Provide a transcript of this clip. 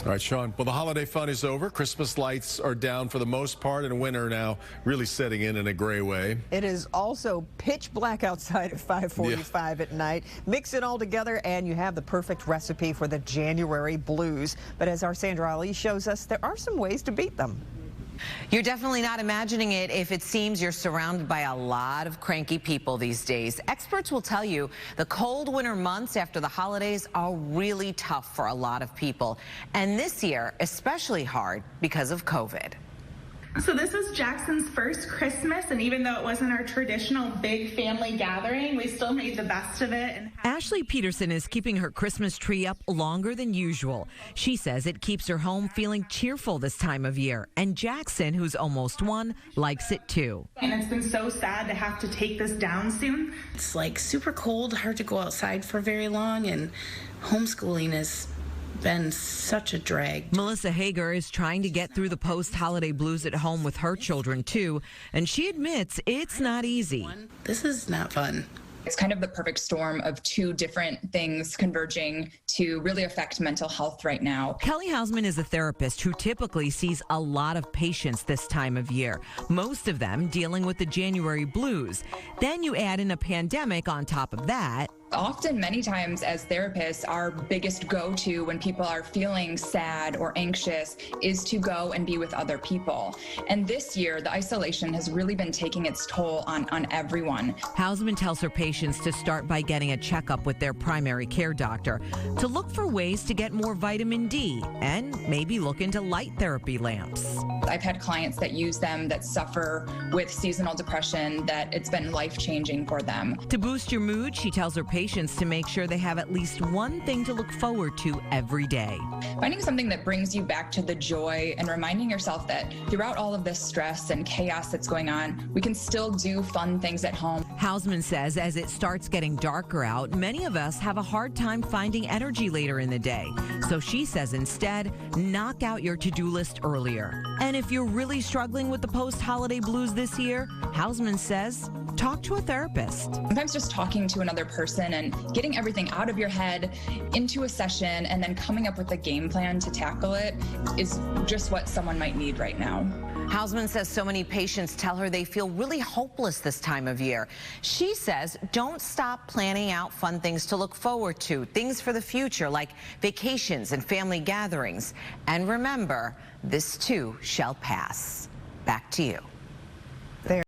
All right, Sean. Well, the holiday fun is over. Christmas lights are down for the most part, and winter now really setting in a gray way. It is also pitch black outside at 5:45 at night. Mix it all together, and you have the perfect recipe for the January blues. But as our Sandra Ali shows us, there are some ways to beat them. You're definitely not imagining it if it seems you're surrounded by a lot of cranky people these days. Experts will tell you the cold winter months after the holidays are really tough for a lot of people. And this year, especially hard because of COVID. So this was Jackson's first Christmas, and even though it wasn't our traditional big family gathering, we still made the best of it. Ashley Peterson is keeping her Christmas tree up longer than usual. She says it keeps her home feeling cheerful this time of year, and Jackson, who's almost one, likes it too. And it's been so sad to have to take this down soon. It's like super cold, hard to go outside for very long, and homeschooling has been such a drag. Melissa Hager is trying to get through the post-holiday blues at home with her children too, and she admits it's not easy. This is not fun. It's kind of the perfect storm of two different things converging to really affect mental health right now. Kelly Houseman is a therapist who typically sees a lot of patients this time of year, most of them dealing with the January blues. Then you add in a pandemic on top of that. Often, many times as therapists, our biggest go-to when people are feeling sad or anxious is to go and be with other people. And this year, the isolation has really been taking its toll on everyone. Houseman tells her patients to start by getting a checkup with their primary care doctor to look for ways to get more vitamin D and maybe look into light therapy lamps. I've had clients that use them that suffer with seasonal depression, that it's been life-changing for them. To boost your mood, she tells her patients to make sure they have at least one thing to look forward to every day. Finding something that brings you back to the joy and reminding yourself that throughout all of this stress and chaos that's going on, we can still do fun things at home. Houseman says as it starts getting darker out, many of us have a hard time finding energy later in the day. So she says instead, knock out your to-do list earlier. And if you're really struggling with the post-holiday blues this year, Houseman says, talk to a therapist. Sometimes just talking to another person and getting everything out of your head into a session and then coming up with a game plan to tackle it is just what someone might need right now. Houseman says so many patients tell her they feel really hopeless this time of year. She says don't stop planning out fun things to look forward to, things for the future like vacations and family gatherings. And remember, this too shall pass. Back to you.